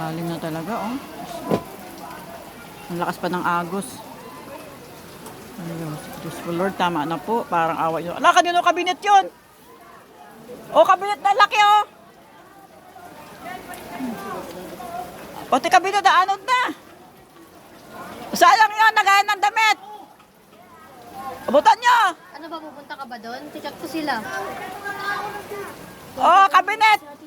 Lalim na talaga, oh. Ang lakas pa ng agos. Ayun, Diyos ko Lord, tama na po. Parang awa yun. Ala, kanino kabinet yun? O, kabinet na laki, oh. Pati kabinet na anod na. Sayang yun, nagayan ng damit. Abutan nyo. Ano ba, pupunta ka ba doon? Check ko sila. Oh, kabinet.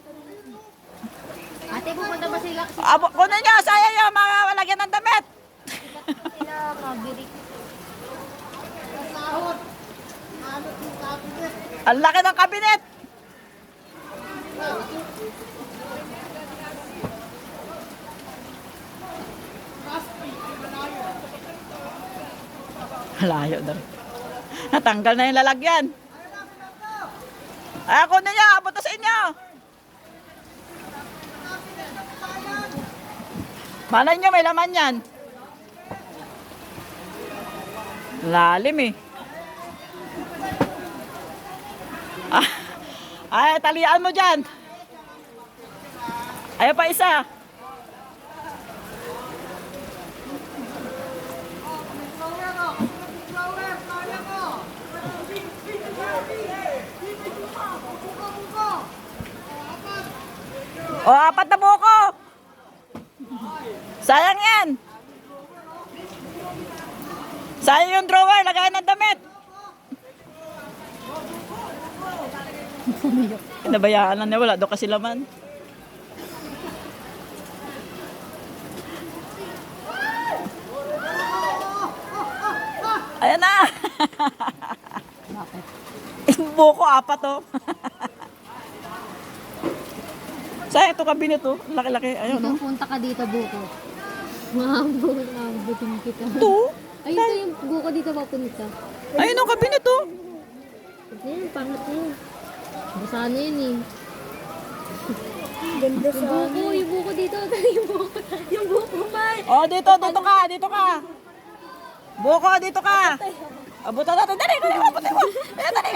Ate, pupunta ba sila? Kasi Kunin nyo, sayang yun, malagyan ng damit. sila mabirik. Ang laki ng kabinet. Layo na rin. Natanggal na yung lalagyan. Ay, ako na niya. Abot na sa inyo. Malay nyo, may laman yan. Lalim eh. Ah, ay, talian mo dyan. Ayaw pa isa. O, 4 na buko. Sayang yan. Sayang yung drawer. Lagayan ng damit. Pinabayaan lang niya. Wala daw kasi laman. Ayan na. Yung buko, 4 to. Sayang ito kabinet to. Laki-laki. Ayun, no? Punta ka dito, buko. Mabuting kita. Ito. Ayun ito yung buko dito papunta. Ayun ang kabinet to. Ayun, pangat na yun. Basa na yun eh. Ganda sa yung buko dito. Yung buko, man. Oh, dito ka. Dito ka. Buko, dito ka. Abutan natin. Dali. Abutan mo. Dali.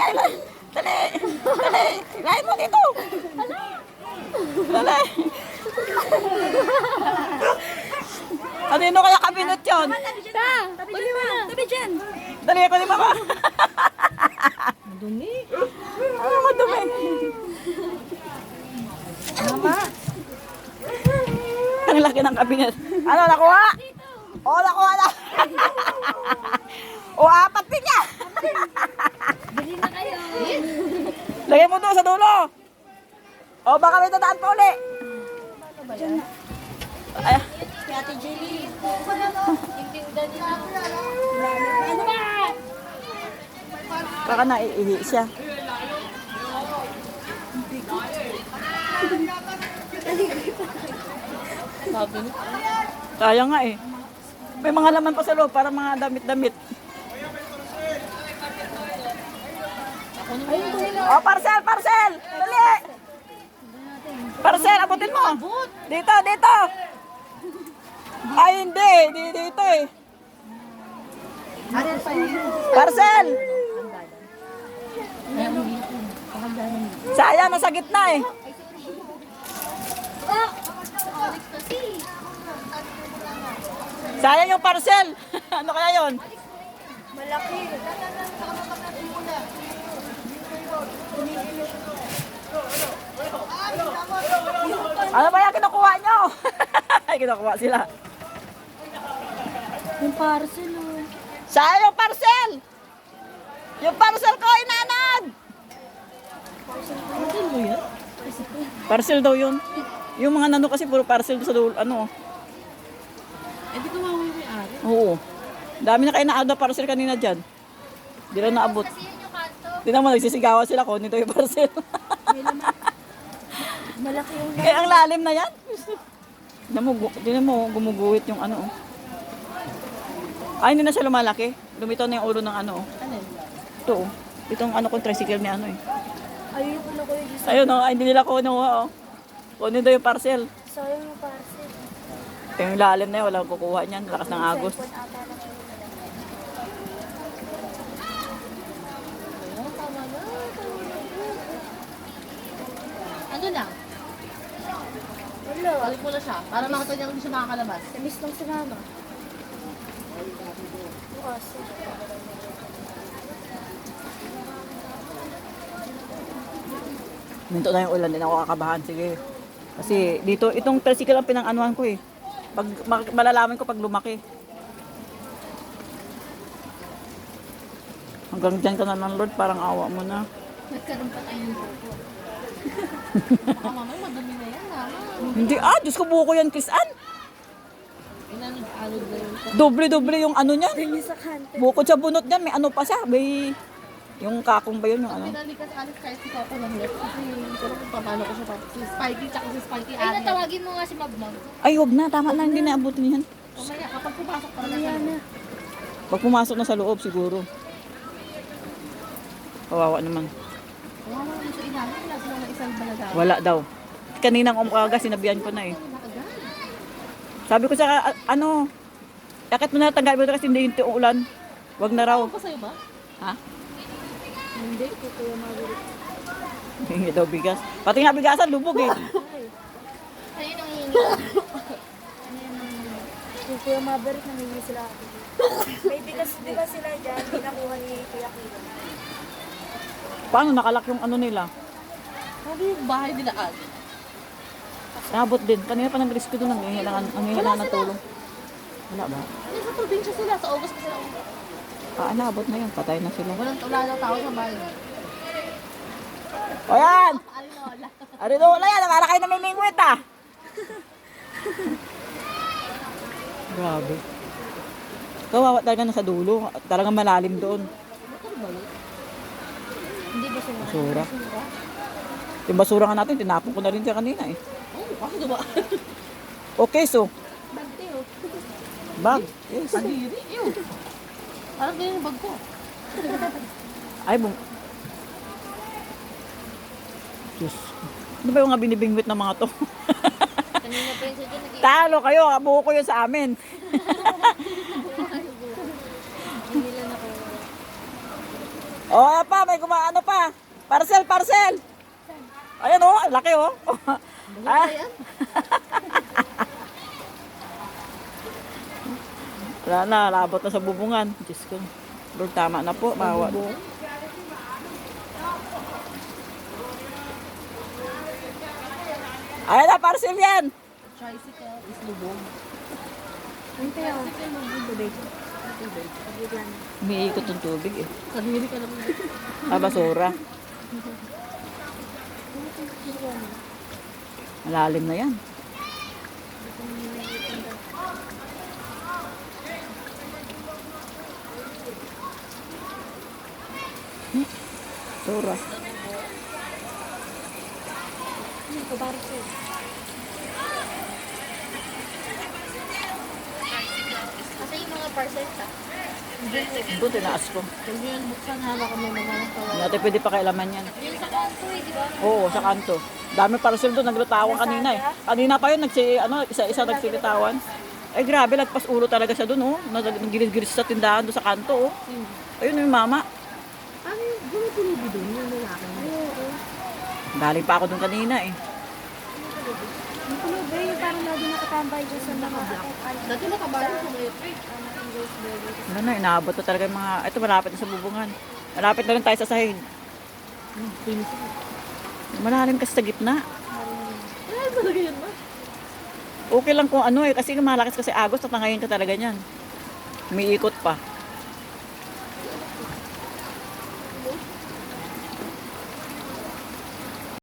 Lain mo dito. Dali. Kanino kaya kabinet yun? Tabi dyan. Dali ako ni mama. Madumi. Ano madumi? Mama. Ang laki ng kabinet. Ano, nakuha? Oo, nakuha na. O, 4 din niya. Bili na kayo. Lagay mo doon sa dulo. O, baka may dadaan pa uli. Ay, Si Ate Jelly. Yung tinda nila. Ano ba? baka naiihi siya. Kaya nga eh. May mga laman pa sa loob para mga damit-damit. Oh, parcel! Dali! Parcel, abutin mo! Dito! Ay, hindi! Dito eh! Parcel! Sayang, nasa gitna eh. Sayang yung parcel. Ano kaya yun? Malaki. Ano ba yung kinukuha nyo? Ay, kinukuha sila. Yung parcel oh. Sayang yung parcel! Yung parcel ko, inanad! Parcel mo yan? Parcel daw yun. Yung mga nano kasi puro parcel sa dulo, ano. Eh, di ko mahuwi may ari. Oo. Dami na kayo na parcel kanina dyan. Di lang naabot. Kasi yun yung kanto. Tingnan mo, nagsisigawan sila ko. Nito yung parcel. Malaki yung Kaya ang lalim na yan. Tingnan mo, gumuguhit yung ano. Ay, hindi na siya lumalaki. Lumitaw na yung ulo ng ano. Ano? Ito, oh. Itong ano kong tricycle ni ano eh. Ayun ko na ko yung Ayun, oh. Ay, hindi nila kunuha, oh. Kunin daw yung parcel. sayang yung parcel. Ito yung lalim na yun. Walang kukuha niyan. Lakas ng agos. Cellphone ata na kayo. Ayun, tama na. Ano lang? Wala. Balik mo na siya. Para makita niya hindi siya nakakalabas. Namiss lang si mama. Bukas. Minto na yung ulan, din ako kakabahan. Sige. Kasi dito, itong tricycle ang pinang-anuhan ko eh. Pag, malalaman ko pag lumaki. Hanggang dyan ka na ng Lord, parang awa mo na. Nagkaroon pa tayo ng buko. Baka mamaya madumi na yan, mama. Hindi, Diyos ko buko yan, Kisan. Inanod-anod na yun. Doble-doble yung ano niyan. Doon yung sa kante. Bukod sa bunot niyan, may ano pa siya. May, yung kakong ba yun, yung ano. Pinalikas alis kahit si Papa ng left. Kasi hindi ko alam kung paano ko siya tapos. Si Spikey, tsaka si Spikey Ay, alis. natawagin mo nga si Mabmag. Ay, huwag na, tama na, hindi naabutin yan. Mamaya, kapag pumasok pa na Ayan na. Pag pumasok na sa loob, siguro. Kawawa naman. Wala mo sa inahin. Wala sila na isang balagaw. Wala daw. Kaninang umaga, sinabihan ko na eh. Nakagad. Sabi ko sa, ano, yakit mo na, tanggalin mo na kasi hindi yung ulan. Wag na raw. Ano pa sa'yo ba? Ha? Hindi, kukuya mabalik. Hindi daw bigas. Pati nga bigasan, lubog eh. Ayun ang hihingi. Kukuya mabalik, nangingi sila ako. May bigas sila dyan, pinakuha ni Kuya Kilo. Paano nakalak yung ano nila? Sabi yung bahay nila at. Nabot din. Kanina pa nag-risk ko doon, ang hihingi ng tulong. Wala ba? Ano sa probinsya sila? Sa August pa sila. Nabot na yun. Patay na sila. Wala na tao sa bahay. O yan! Alin na wala. Arinola yan. Para kayo namimingwit ah. Grabe. Kawawa talaga na sa dulo. Talagang malalim doon. Hindi ba sila? Basura. Yung basura nga natin, tinapon ko na rin siya kanina eh. Oo, kasi diba? Okay, so. Bante oh. Bag. Yes. Kadiri, yun. Parang ganyan yung bag ko. Ay, Diyos. Ano ba yung nga binibingwit ng mga to? Kanina pa yun siya dyan, Talo kayo, buo ko yun sa amin. hindi lang ako. O, pa, may kumaano pa. Parcel. Ayan o, laki o. Ah. Wala na, labot na sa bubungan. Diyos ko. Lord, tama na po. Mawa. Ayan na, parcel yan. Tricycle is lubog. Bante oh. Tubig. Tubig lang. Umiikot ng tubig eh. Kadiri ka naman. Basura. Malalim na yan. Basura. Kubaris eh. Kasi yung mga parcels ah. Doon, tinaas ko. Hindi yan buksan, hala kami mga tawa. Hindi natin pwede pakialaman yan. Yung sa kanto eh, di ba? Oo, sa kanto. Dami parcel doon, naglutawan kanina eh. Kanina pa yun, isa-isa nagsilitawan. Ay grabe, lagpas ulo talaga siya doon oh. Nagilis-gilis sa tindahan doon sa kanto oh. Ayun yung mama. Ano yung gumituloy doon yung lalaki? Galing pa ako doon kanina eh. Yung kulubay, yung parang lagi nakatambay dyan sa mga Dati nakabalan sa electric. Ano na, inaabot na talaga yung mga, ito malapit na sa bubungan. Malapit na rin tayo sa sahig. Malalim kasi sa gitna. Ay, talaga yan ba? Okay lang kung ano eh, kasi malakas kasi agos, tatangayin ka talaga niyan. Umiikot pa.